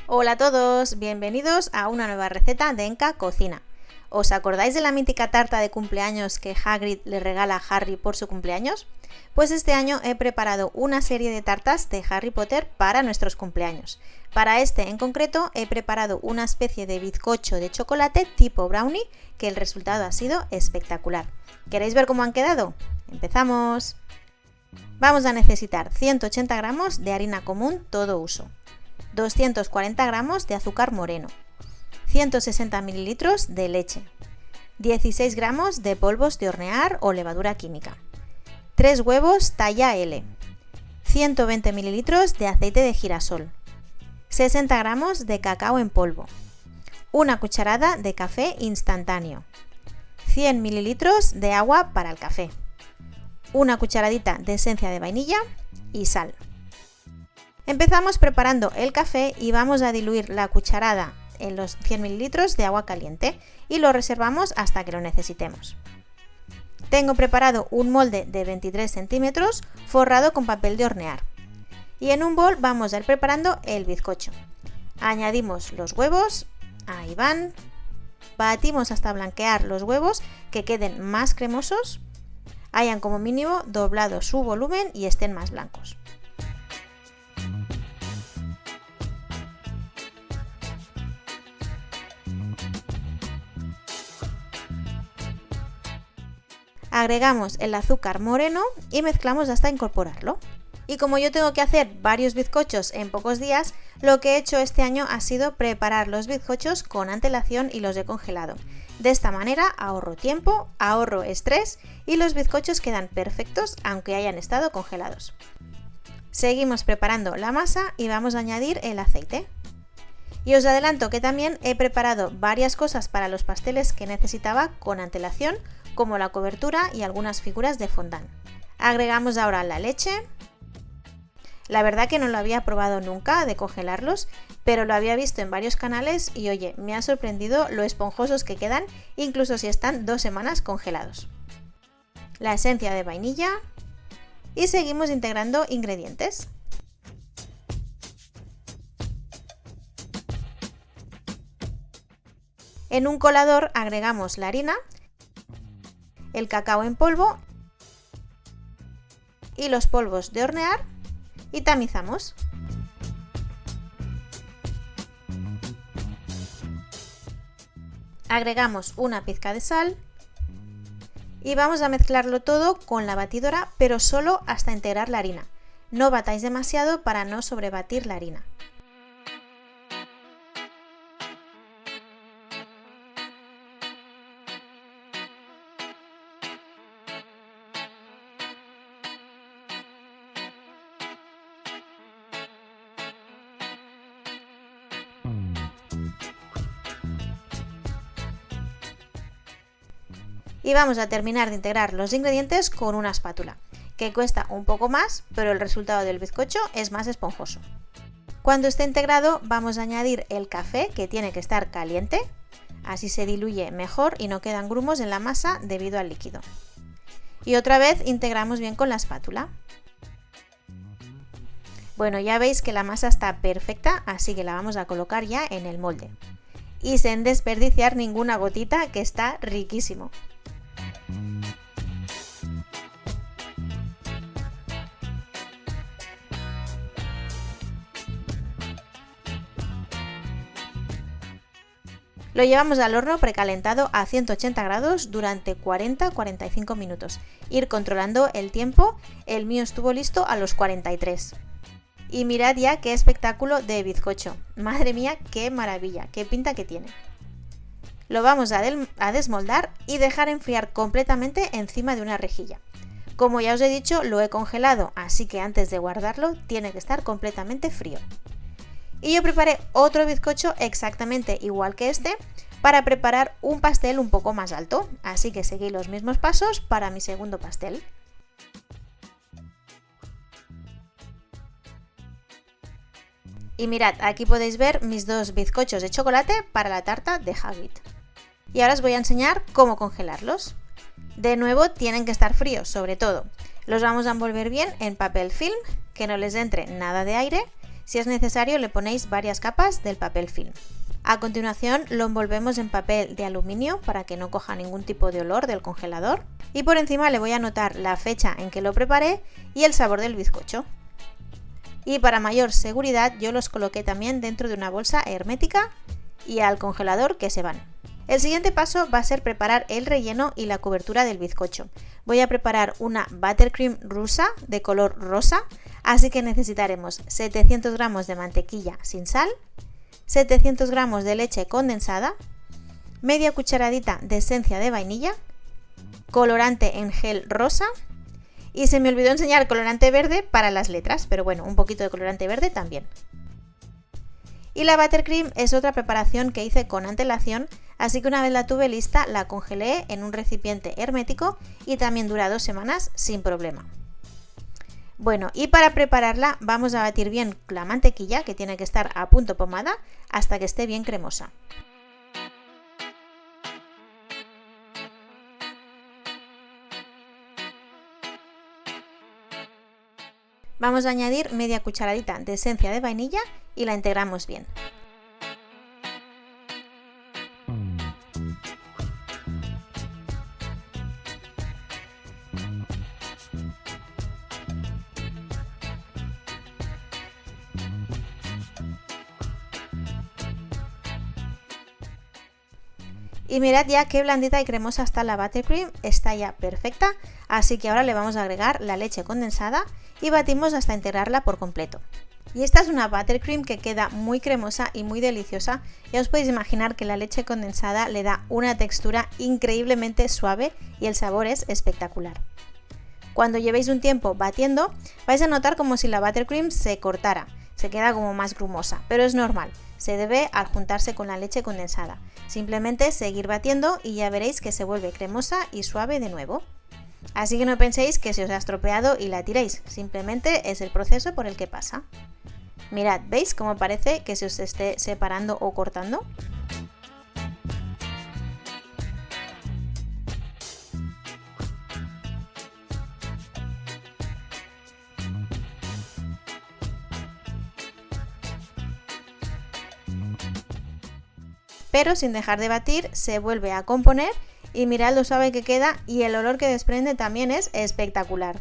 Hola a todos, bienvenidos a una nueva receta de Enka Cocina. ¿Os acordáis de la mítica tarta de cumpleaños que Hagrid le regala a Harry por su cumpleaños? Pues este año he preparado una serie de tartas de Harry Potter para nuestros cumpleaños. Para este en concreto he preparado una especie de bizcocho de chocolate tipo brownie que el resultado ha sido espectacular. ¿Queréis ver cómo han quedado? ¡Empezamos! Vamos a necesitar 180 gramos de harina común todo uso, 240 gramos de azúcar moreno, 160 ml de leche, 16 gramos de polvos de hornear o levadura química, 3 huevos talla L, 120 ml de aceite de girasol, 60 gramos de cacao en polvo, una cucharada de café instantáneo, 100 ml de agua para el café, una cucharadita de esencia de vainilla y sal. Empezamos preparando el café y vamos a diluir la cucharada en los 100 ml de agua caliente y lo reservamos hasta que lo necesitemos. Tengo preparado un molde de 23 centímetros forrado con papel de hornear y en un bol vamos a ir preparando el bizcocho. Añadimos los huevos, ahí van, batimos hasta blanquear los huevos que queden más cremosos, hayan como mínimo doblado su volumen y estén más blancos. Agregamos el azúcar moreno y mezclamos hasta incorporarlo. Y como yo tengo que hacer varios bizcochos en pocos días, lo que he hecho este año ha sido preparar los bizcochos con antelación y los he congelado. De esta manera ahorro tiempo, ahorro estrés y los bizcochos quedan perfectos aunque hayan estado congelados. Seguimos preparando la masa y vamos a añadir el aceite. Y os adelanto que también he preparado varias cosas para los pasteles que necesitaba con antelación, como la cobertura y algunas figuras de fondant. Agregamos ahora la leche. La verdad que no lo había probado nunca de congelarlos, pero lo había visto en varios canales y oye, me ha sorprendido lo esponjosos que quedan, incluso si están 2 semanas congelados. La esencia de vainilla y seguimos integrando ingredientes. En un colador agregamos la harina, el cacao en polvo y los polvos de hornear y tamizamos. Agregamos una pizca de sal y vamos a mezclarlo todo con la batidora, pero solo hasta integrar la harina. No batáis demasiado para no sobrebatir la harina. Y vamos a terminar de integrar los ingredientes con una espátula, que cuesta un poco más, pero el resultado del bizcocho es más esponjoso. Cuando esté integrado vamos a añadir el café, que tiene que estar caliente, así se diluye mejor y no quedan grumos en la masa debido al líquido. Y otra vez integramos bien con la espátula. Bueno, ya veis que la masa está perfecta, así que la vamos a colocar ya en el molde. Y sin desperdiciar ninguna gotita, que está riquísimo. Lo llevamos al horno precalentado a 180 grados durante 40-45 minutos. Ir controlando el tiempo, el mío estuvo listo a los 43. Y mirad ya qué espectáculo de bizcocho. Madre mía, qué maravilla, qué pinta que tiene. Lo vamos a desmoldar y dejar enfriar completamente encima de una rejilla. Como ya os he dicho, lo he congelado, así que antes de guardarlo tiene que estar completamente frío. Y yo preparé otro bizcocho exactamente igual que este para preparar un pastel un poco más alto, así que seguí los mismos pasos para mi segundo pastel. Y mirad, aquí podéis ver mis dos bizcochos de chocolate para la tarta de Hagrid. Y ahora os voy a enseñar cómo congelarlos. De nuevo tienen que estar fríos, sobre todo. Los vamos a envolver bien en papel film, que no les entre nada de aire. Si es necesario, le ponéis varias capas del papel film. A continuación lo envolvemos en papel de aluminio para que no coja ningún tipo de olor del congelador y por encima le voy a anotar la fecha en que lo preparé y el sabor del bizcocho. Y para mayor seguridad yo los coloqué también dentro de una bolsa hermética y al congelador que se van. El siguiente paso va a ser preparar el relleno y la cobertura del bizcocho. Voy a preparar una buttercream rusa de color rosa, así que necesitaremos 700 gramos de mantequilla sin sal, 700 gramos de leche condensada, media cucharadita de esencia de vainilla, colorante en gel rosa y se me olvidó enseñar colorante verde para las letras, pero bueno, un poquito de colorante verde también. Y la buttercream es otra preparación que hice con antelación, así que una vez la tuve lista la congelé en un recipiente hermético y también dura 2 semanas sin problema. Bueno, y para prepararla vamos a batir bien la mantequilla, que tiene que estar a punto pomada, hasta que esté bien cremosa. Vamos a añadir media cucharadita de esencia de vainilla y la integramos bien. Y mirad ya qué blandita y cremosa está la buttercream, está ya perfecta, así que ahora le vamos a agregar la leche condensada y batimos hasta integrarla por completo. Y esta es una buttercream que queda muy cremosa y muy deliciosa, ya os podéis imaginar que la leche condensada le da una textura increíblemente suave y el sabor es espectacular. Cuando llevéis un tiempo batiendo, vais a notar como si la buttercream se cortara, se queda como más grumosa, pero es normal, se debe al juntarse con la leche condensada. Simplemente seguir batiendo y ya veréis que se vuelve cremosa y suave de nuevo. Así que no penséis que se os ha estropeado y la tiréis, simplemente es el proceso por el que pasa. Mirad, ¿veis cómo parece que se os esté separando o cortando? Pero sin dejar de batir se vuelve a componer y mirad lo suave que queda y el olor que desprende también es espectacular.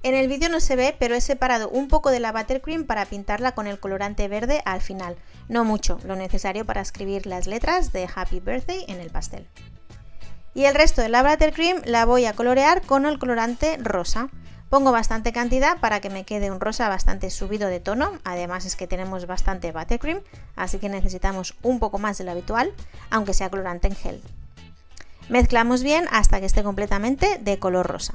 En el vídeo no se ve, pero he separado un poco de la buttercream para pintarla con el colorante verde al final, no mucho, lo necesario para escribir las letras de Happy Birthday en el pastel. Y el resto de la buttercream la voy a colorear con el colorante rosa. Pongo bastante cantidad para que me quede un rosa bastante subido de tono, además es que tenemos bastante buttercream, así que necesitamos un poco más de lo habitual, aunque sea colorante en gel. Mezclamos bien hasta que esté completamente de color rosa.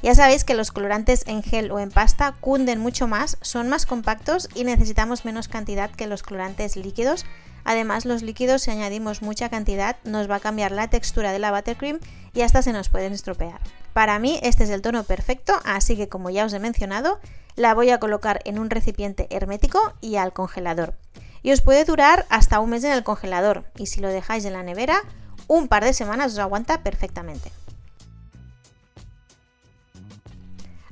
Ya sabéis que los colorantes en gel o en pasta cunden mucho más, son más compactos y necesitamos menos cantidad que los colorantes líquidos. Además, los líquidos, si añadimos mucha cantidad, nos va a cambiar la textura de la buttercream y hasta se nos pueden estropear. Para mí este es el tono perfecto, así que como ya os he mencionado, la voy a colocar en un recipiente hermético y al congelador. Y os puede durar hasta un mes en el congelador y si lo dejáis en la nevera, un par de semanas os aguanta perfectamente.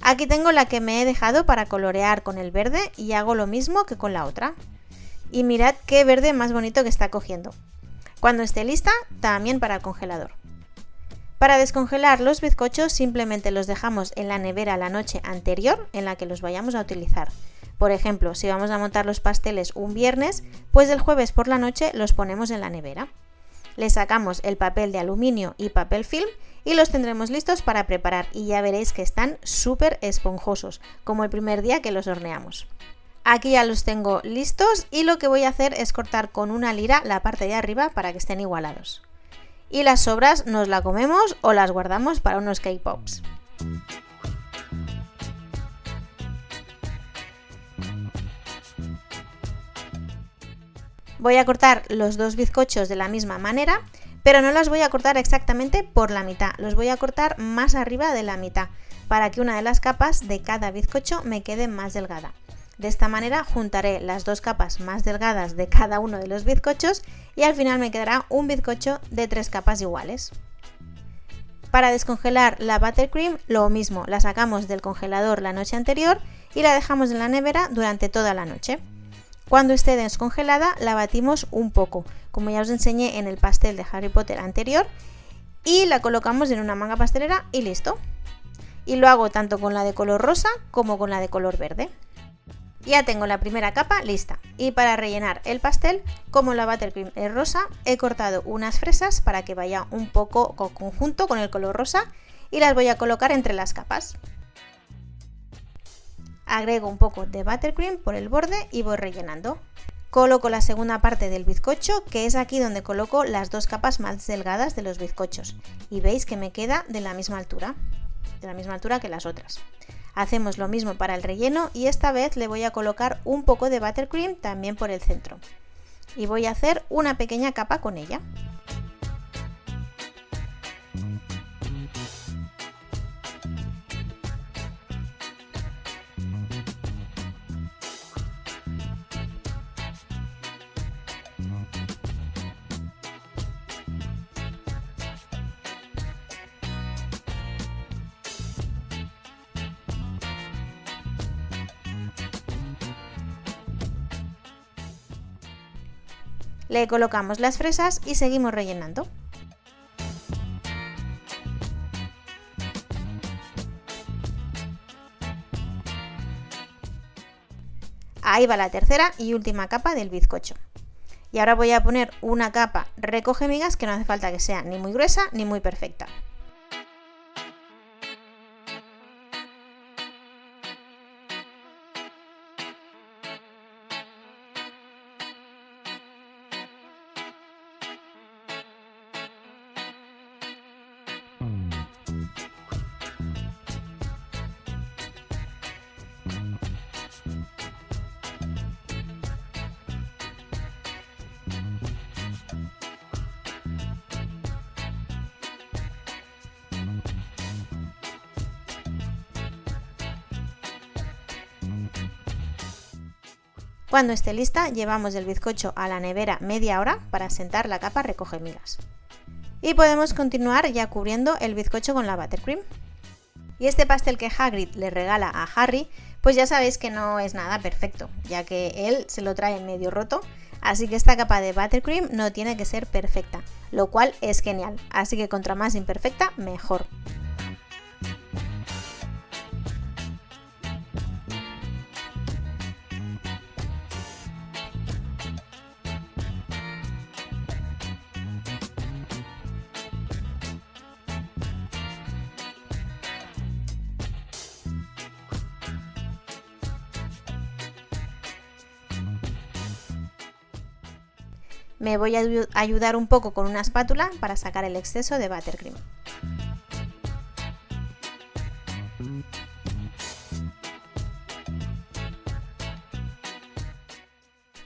Aquí tengo la que me he dejado para colorear con el verde y hago lo mismo que con la otra. Y mirad qué verde más bonito que está cogiendo. Cuando esté lista, también para el congelador. Para descongelar los bizcochos simplemente los dejamos en la nevera la noche anterior en la que los vayamos a utilizar. Por ejemplo, si vamos a montar los pasteles un viernes, pues el jueves por la noche los ponemos en la nevera. Le sacamos el papel de aluminio y papel film y los tendremos listos para preparar y ya veréis que están súper esponjosos, como el primer día que los horneamos. Aquí ya los tengo listos y lo que voy a hacer es cortar con una lira la parte de arriba para que estén igualados. Y las sobras nos las comemos o las guardamos para unos cake pops. Voy a cortar los dos bizcochos de la misma manera, pero no las voy a cortar exactamente por la mitad, los voy a cortar más arriba de la mitad, para que una de las capas de cada bizcocho me quede más delgada. De esta manera juntaré las dos capas más delgadas de cada uno de los bizcochos y al final me quedará un bizcocho de 3 capas iguales. Para descongelar la buttercream, lo mismo, la sacamos del congelador la noche anterior y la dejamos en la nevera durante toda la noche. Cuando esté descongelada la batimos un poco, como ya os enseñé en el pastel de Harry Potter anterior, y la colocamos en una manga pastelera y listo. Y lo hago tanto con la de color rosa como con la de color verde. Ya tengo la primera capa lista, y para rellenar el pastel, como la buttercream es rosa, he cortado unas fresas para que vaya un poco conjunto con el color rosa y las voy a colocar entre las capas. Agrego un poco de buttercream por el borde y voy rellenando. Coloco la segunda parte del bizcocho, que es aquí donde coloco las dos capas más delgadas de los bizcochos, y veis que me queda de la misma altura que las otras. Hacemos lo mismo para el relleno y esta vez le voy a colocar un poco de buttercream también por el centro, y voy a hacer una pequeña capa con ella. Le colocamos las fresas y seguimos rellenando. Ahí va la tercera y última capa del bizcocho. Y ahora voy a poner una capa recoge migas que no hace falta que sea ni muy gruesa ni muy perfecta. Cuando esté lista, llevamos el bizcocho a la nevera media hora para sentar la capa recoge migas. Y podemos continuar ya cubriendo el bizcocho con la buttercream. Y este pastel que Hagrid le regala a Harry, pues ya sabéis que no es nada perfecto, ya que él se lo trae medio roto, así que esta capa de buttercream no tiene que ser perfecta, lo cual es genial, así que contra más imperfecta, mejor. Me voy a ayudar un poco con una espátula para sacar el exceso de buttercream.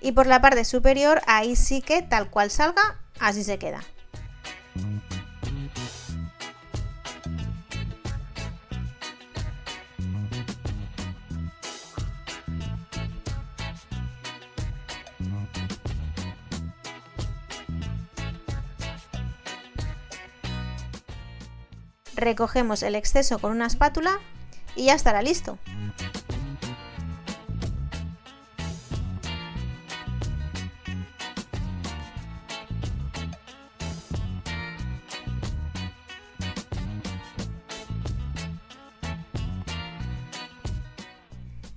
Y por la parte superior, ahí sí que tal cual salga, así se queda. Recogemos el exceso con una espátula y ya estará listo.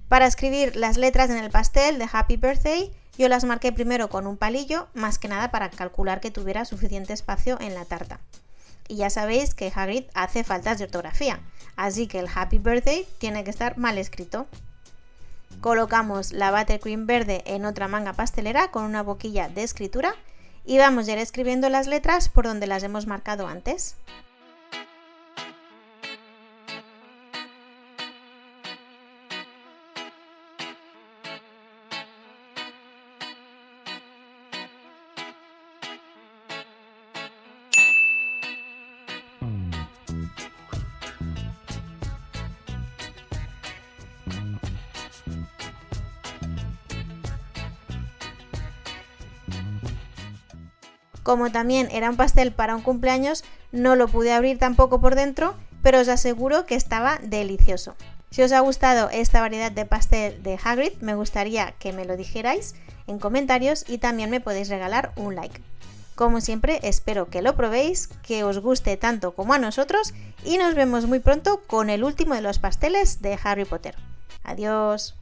Para escribir las letras en el pastel de Happy Birthday, yo las marqué primero con un palillo, más que nada para calcular que tuviera suficiente espacio en la tarta. Y ya sabéis que Hagrid hace faltas de ortografía, así que el Happy Birthday tiene que estar mal escrito. Colocamos la buttercream verde en otra manga pastelera con una boquilla de escritura y vamos a ir escribiendo las letras por donde las hemos marcado antes. Como también era un pastel para un cumpleaños, no lo pude abrir tampoco por dentro, pero os aseguro que estaba delicioso. Si os ha gustado esta variedad de pastel de Hagrid, me gustaría que me lo dijerais en comentarios y también me podéis regalar un like. Como siempre, espero que lo probéis, que os guste tanto como a nosotros y nos vemos muy pronto con el último de los pasteles de Harry Potter. Adiós.